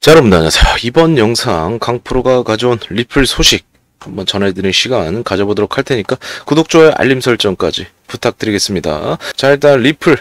자, 여러분 안녕하세요. 이번 영상 강프로가 가져온 리플 소식 한번 전해드리는 시간 가져보도록 할 테니까 구독, 좋아요, 알림 설정까지 부탁드리겠습니다. 자, 일단 리플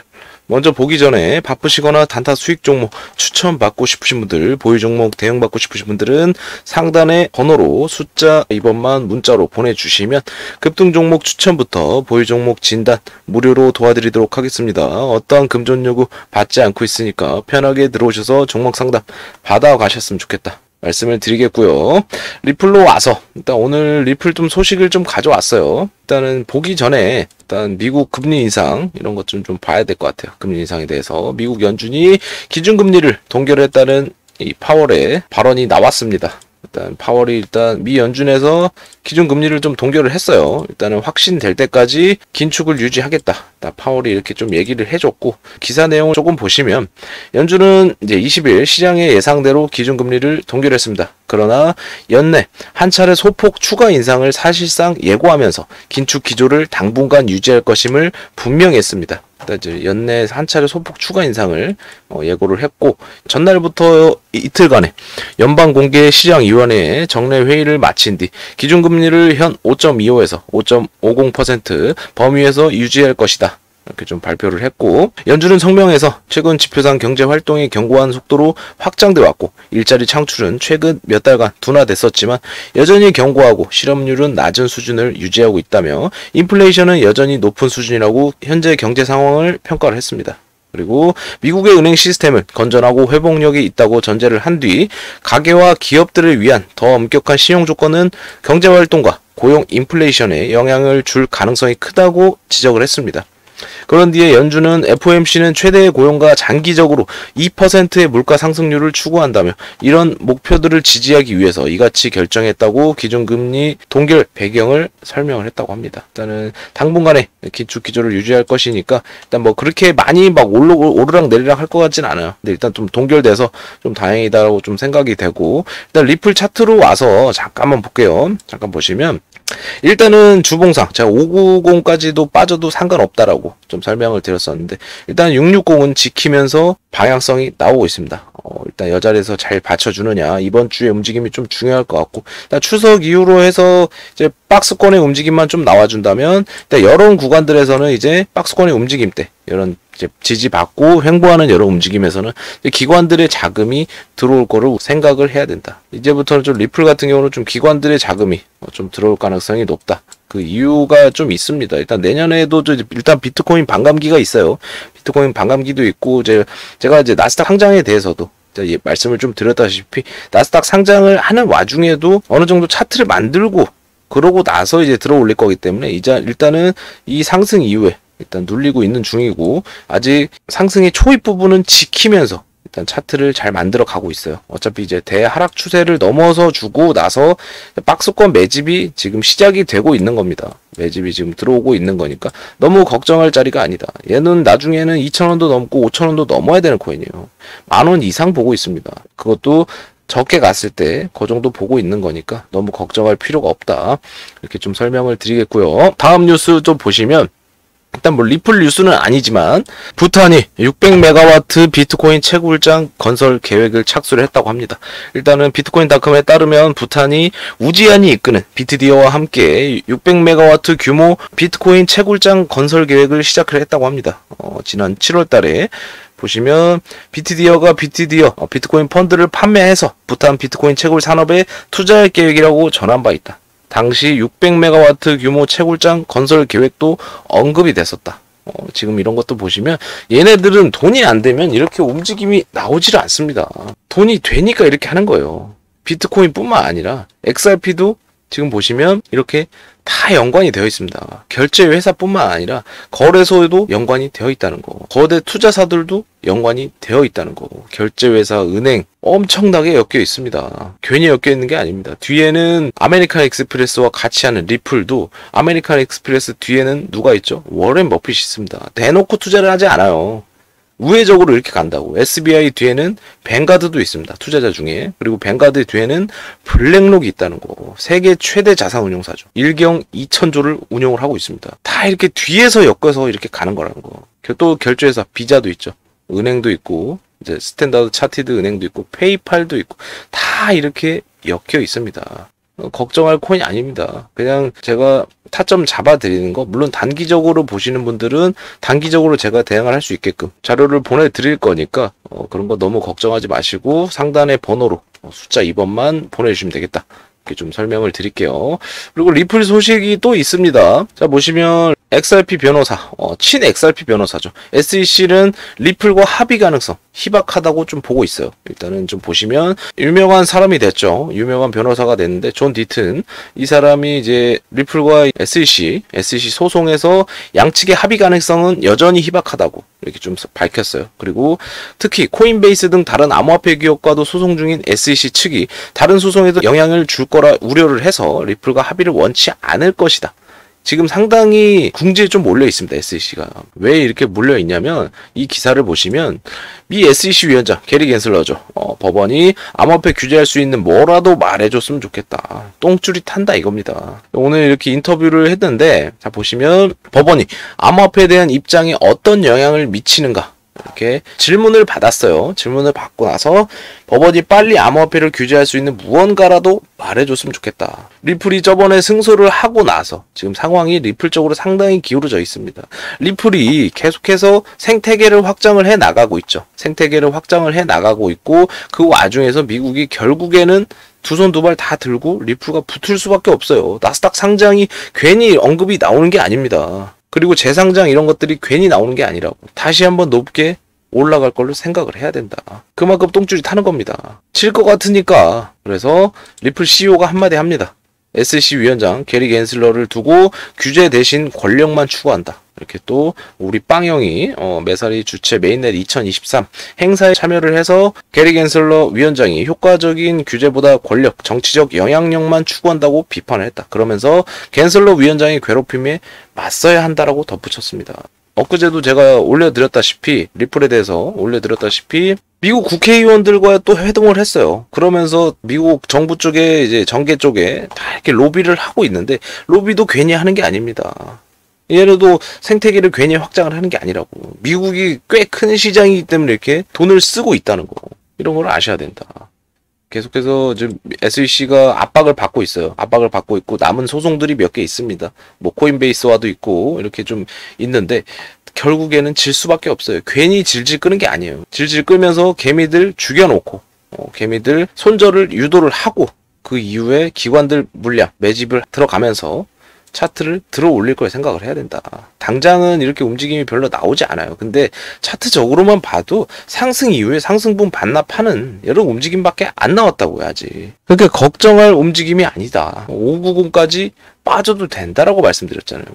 먼저 보기 전에 바쁘시거나 단타 수익 종목 추천받고 싶으신 분들, 보유 종목 대응받고 싶으신 분들은 상단의 번호로 숫자 2번만 문자로 보내주시면 급등 종목 추천부터 보유 종목 진단 무료로 도와드리도록 하겠습니다. 어떠한 금전 요구 받지 않고 있으니까 편하게 들어오셔서 종목 상담 받아가셨으면 좋겠다 말씀을 드리겠고요. 리플로 와서 일단 오늘 리플 좀 소식을 좀 가져왔어요. 일단은 보기 전에 일단 미국 금리 인상 이런 것 좀 봐야 될 것 같아요. 금리 인상에 대해서 미국 연준이 기준금리를 동결했다는 이 파월의 발언이 나왔습니다. 일단 파월이 미 연준에서 기준금리를 좀 동결을 했어요. 일단은 확신될 때까지 긴축을 유지하겠다. 파월이 이렇게 좀 얘기를 해줬고, 기사 내용을 조금 보시면 연준은 이제 20일 시장의 예상대로 기준금리를 동결했습니다. 그러나 연내 한 차례 소폭 추가 인상을 사실상 예고하면서 긴축 기조를 당분간 유지할 것임을 분명히 했습니다. 연내 한 차례 소폭 추가 인상을 예고를 했고, 전날부터 이틀간의 연방공개시장위원회의 정례 회의를 마친 뒤 기준금리를 현 5.25에서 5.50% 범위에서 유지할 것이다. 이렇게 좀 발표를 했고, 연준은 성명에서 최근 지표상 경제 활동이 견고한 속도로 확장돼 왔고 일자리 창출은 최근 몇 달간 둔화됐었지만 여전히 견고하고 실업률은 낮은 수준을 유지하고 있다며 인플레이션은 여전히 높은 수준이라고 현재 경제 상황을 평가를 했습니다. 그리고 미국의 은행 시스템은 건전하고 회복력이 있다고 전제를 한 뒤 가계와 기업들을 위한 더 엄격한 신용 조건은 경제 활동과 고용 인플레이션에 영향을 줄 가능성이 크다고 지적을 했습니다. 그런 뒤에 연준은 FOMC는 최대의 고용과 장기적으로 2%의 물가 상승률을 추구한다며 이런 목표들을 지지하기 위해서 이같이 결정했다고 기준금리 동결 배경을 설명을 했다고 합니다. 일단은 당분간에 긴축 기조를 유지할 것이니까 일단 뭐 그렇게 많이 막 오르락 내리락 할 것 같진 않아요. 근데 일단 좀 동결돼서 좀 다행이다라고 좀 생각이 되고, 일단 리플 차트로 와서 잠깐만 볼게요. 잠깐 보시면 일단은 주봉상 제가 590까지도 빠져도 상관없다라고 좀 설명을 드렸었는데, 일단 660은 지키면서 방향성이 나오고 있습니다. 일단 여자리에서 잘 받쳐주느냐, 이번 주에 움직임이 좀 중요할 것 같고, 일단 추석 이후로 해서 이제 박스권의 움직임만 좀 나와준다면, 일단 이런 구간들에서는 이제 박스권의 움직임 때 이런 이제 지지받고 횡보하는 여러 움직임에서는 기관들의 자금이 들어올 거를 생각을 해야 된다. 이제부터는 좀 리플 같은 경우는 좀 기관들의 자금이 좀 들어올 가능성이 높다. 그 이유가 좀 있습니다. 일단 내년에도 일단 비트코인 반감기가 있어요. 비트코인 반감기도 있고, 제가 이제 나스닥 상장에 대해서도 말씀을 좀 드렸다시피 나스닥 상장을 하는 와중에도 어느 정도 차트를 만들고 그러고 나서 이제 들어 올릴 거기 때문에 일단은 이 상승 이후에 일단 눌리고 있는 중이고, 아직 상승의 초입 부분은 지키면서 일단 차트를 잘 만들어 가고 있어요. 어차피 이제 대하락 추세를 넘어서 주고 나서 박스권 매집이 지금 시작이 되고 있는 겁니다. 매집이 지금 들어오고 있는 거니까 너무 걱정할 자리가 아니다. 얘는 나중에는 2,000원도 넘고 5,000원도 넘어야 되는 코인이에요. 10,000원 이상 보고 있습니다. 그것도 적게 갔을 때 그 정도 보고 있는 거니까 너무 걱정할 필요가 없다. 이렇게 좀 설명을 드리겠고요. 다음 뉴스 좀 보시면, 일단 뭐 리플 뉴스는 아니지만 부탄이 600메가와트 비트코인 채굴장 건설 계획을 착수를 했다고 합니다. 일단은 비트코인닷컴에 따르면 부탄이 우지안이 이끄는 비트디어와 함께 600메가와트 규모 비트코인 채굴장 건설 계획을 시작을 했다고 합니다. 지난 7월 달에 보시면 비트디어가 비트코인 펀드를 판매해서 부탄 비트코인 채굴 산업에 투자할 계획이라고 전한 바 있다. 당시 600메가와트 규모 채굴장 건설 계획도 언급이 됐었다. 지금 이런 것도 보시면 얘네들은 돈이 안 되면 이렇게 움직임이 나오지를 않습니다. 돈이 되니까 이렇게 하는 거예요. 비트코인뿐만 아니라 XRP도 지금 보시면 이렇게 다 연관이 되어 있습니다. 결제 회사뿐만 아니라 거래소에도 연관이 되어 있다는 거, 거대 투자사들도 연관이 되어 있다는 거, 결제 회사, 은행 엄청나게 엮여 있습니다. 괜히 엮여 있는 게 아닙니다. 뒤에는 아메리칸 익스프레스와 같이 하는 리플도 아메리칸 익스프레스 뒤에는 누가 있죠? 워렌 버핏이 있습니다. 대놓고 투자를 하지 않아요. 우회적으로 이렇게 간다고. SBI 뒤에는 뱅가드도 있습니다. 투자자 중에. 그리고 뱅가드 뒤에는 블랙록이 있다는 거. 세계 최대 자산운용사죠. 일경 2,000조를 운용을 하고 있습니다. 다 이렇게 뒤에서 엮어서 이렇게 가는 거라는 거. 또 결제회사 비자도 있죠. 은행도 있고 이제 스탠다드 차티드 은행도 있고 페이팔도 있고 다 이렇게 엮여 있습니다. 걱정할 코인이 아닙니다. 그냥 제가 타점 잡아드리는 거, 물론 단기적으로 보시는 분들은 단기적으로 제가 대응을 할 수 있게끔 자료를 보내드릴 거니까 그런 거 너무 걱정하지 마시고 상단의 번호로 숫자 2번만 보내주시면 되겠다. 이렇게 좀 설명을 드릴게요. 그리고 리플 소식이 또 있습니다. 자, 보시면 XRP 변호사, 친 XRP 변호사죠. SEC는 리플과 합의 가능성 희박하다고 좀 보고 있어요. 일단은 좀 보시면 유명한 사람이 됐죠. 유명한 변호사가 됐는데 존 디튼, 이 사람이 이제 리플과 SEC 소송에서 양측의 합의 가능성은 여전히 희박하다고 이렇게 좀 밝혔어요. 그리고 특히 코인베이스 등 다른 암호화폐 기업과도 소송 중인 SEC 측이 다른 소송에도 영향을 줄 거라 우려를 해서 리플과 합의를 원치 않을 것이다. 지금 상당히 궁지에 좀 몰려 있습니다. SEC가. 왜 이렇게 몰려 있냐면 이 기사를 보시면 미 SEC 위원장 게리 겐슬러죠. 법원이 암호화폐 규제할 수 있는 뭐라도 말해줬으면 좋겠다. 똥줄이 탄다 이겁니다. 오늘 이렇게 인터뷰를 했는데 자 보시면 법원이 암호화폐에 대한 입장에 어떤 영향을 미치는가 이렇게 질문을 받았어요. 질문을 받고 나서 법원이 빨리 암호화폐를 규제할 수 있는 무언가라도 말해줬으면 좋겠다. 리플이 저번에 승소를 하고 나서 지금 상황이 리플 쪽으로 상당히 기울어져 있습니다. 리플이 계속해서 생태계를 확장을 해 나가고 있죠. 생태계를 확장을 해 나가고 있고 그 와중에서 미국이 결국에는 두 손 두 발 다 들고 리플과 붙을 수밖에 없어요. 나스닥 상장이 괜히 언급이 나오는 게 아닙니다. 그리고 재상장 이런 것들이 괜히 나오는 게 아니라고. 다시 한번 높게 올라갈 걸로 생각을 해야 된다. 그만큼 똥줄이 타는 겁니다. 칠 것 같으니까. 그래서 리플 CEO가 한마디 합니다. SEC 위원장 게리 겐슬러를 두고 규제 대신 권력만 추구한다. 이렇게 또 우리 빵형이 메사리 주최 메인넷 2023 행사에 참여를 해서 게리 겐슬러 위원장이 효과적인 규제보다 권력, 정치적 영향력만 추구한다고 비판을 했다. 그러면서 겐슬러 위원장의 괴롭힘에 맞서야 한다라고 덧붙였습니다. 엊그제도 제가 올려드렸다시피 리플에 대해서 올려드렸다시피 미국 국회의원들과 또 회동을 했어요. 그러면서 미국 정부 쪽에 이제 정계 쪽에 다 이렇게 로비를 하고 있는데 로비도 괜히 하는 게 아닙니다. 얘네도 생태계를 괜히 확장을 하는 게 아니라고. 미국이 꽤 큰 시장이기 때문에 이렇게 돈을 쓰고 있다는 거. 이런 걸 아셔야 된다. 계속해서 지금 SEC가 압박을 받고 있어요. 압박을 받고 있고 남은 소송들이 몇 개 있습니다. 뭐 코인베이스와도 있고 이렇게 좀 있는데 결국에는 질 수밖에 없어요. 괜히 질질 끄는 게 아니에요. 질질 끌면서 개미들 죽여놓고 개미들 손절을 유도를 하고 그 이후에 기관들 물량 매집을 들어가면서 차트를 들어 올릴 걸 생각을 해야 된다. 당장은 이렇게 움직임이 별로 나오지 않아요. 근데 차트적으로만 봐도 상승 이후에 상승분 반납하는 여러 움직임밖에 안 나왔다고요, 아직. 그러니까 걱정할 움직임이 아니다. 590까지 빠져도 된다라고 말씀드렸잖아요.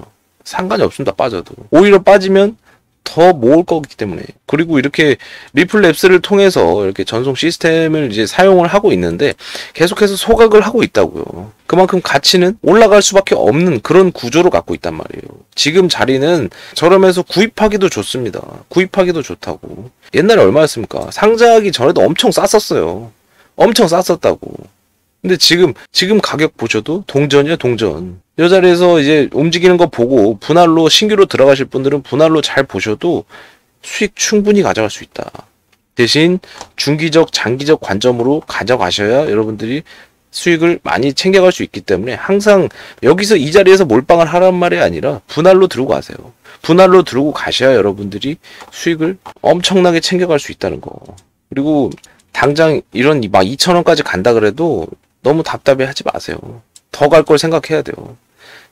상관이 없습니다, 빠져도. 오히려 빠지면 더 모을 거기 때문에. 그리고 이렇게 리플랩스를 통해서 이렇게 전송 시스템을 이제 사용을 하고 있는데 계속해서 소각을 하고 있다고요. 그만큼 가치는 올라갈 수밖에 없는 그런 구조로 갖고 있단 말이에요. 지금 자리는 저렴해서 구입하기도 좋습니다. 구입하기도 좋다고. 옛날에 얼마였습니까? 상장하기 전에도 엄청 쌌었어요. 엄청 쌌었다고. 근데 지금 가격 보셔도 동전이야, 동전. 이 자리에서 이제 움직이는 거 보고 분할로 신규로 들어가실 분들은 분할로 잘 보셔도 수익 충분히 가져갈 수 있다. 대신 중기적, 장기적 관점으로 가져가셔야 여러분들이 수익을 많이 챙겨갈 수 있기 때문에 항상 여기서 이 자리에서 몰빵을 하란 말이 아니라 분할로 들고 가세요. 분할로 들고 가셔야 여러분들이 수익을 엄청나게 챙겨갈 수 있다는 거. 그리고 당장 이런 막 2,000원까지 간다 그래도 너무 답답해 하지 마세요. 더 갈 걸 생각해야 돼요.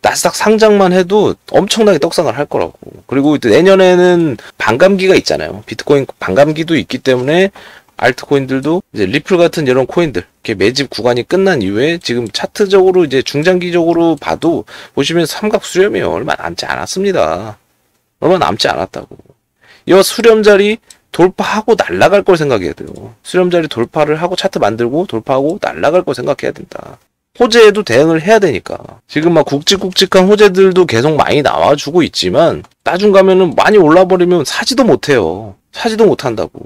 나스닥 상장만 해도 엄청나게 떡상을 할 거라고. 그리고 내년에는 반감기가 있잖아요. 비트코인 반감기도 있기 때문에 알트코인들도 이제 리플 같은 이런 코인들 이렇게 매집 구간이 끝난 이후에 지금 차트적으로 이제 중장기적으로 봐도 보시면 삼각 수렴이 얼마 남지 않았습니다. 얼마 남지 않았다고. 이 수렴 자리 돌파하고 날아갈 걸 생각해야 돼요. 수렴 자리 돌파를 하고 차트 만들고 돌파하고 날아갈 걸 생각해야 된다. 호재에도 대응을 해야 되니까. 지금 막 굵직굵직한 호재들도 계속 많이 나와주고 있지만 나중 가면은 많이 올라버리면 사지도 못해요. 사지도 못한다고.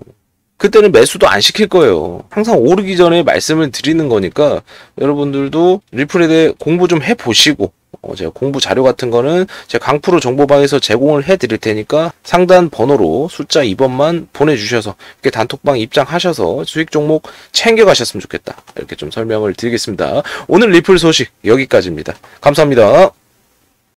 그때는 매수도 안 시킬 거예요. 항상 오르기 전에 말씀을 드리는 거니까 여러분들도 리플에 대해 공부 좀 해보시고 제가 공부 자료 같은 거는 제 강프로 정보방에서 제공을 해 드릴 테니까 상단 번호로 숫자 2번만 보내주셔서 이렇게 단톡방 입장하셔서 수익 종목 챙겨가셨으면 좋겠다. 이렇게 좀 설명을 드리겠습니다. 오늘 리플 소식 여기까지입니다. 감사합니다.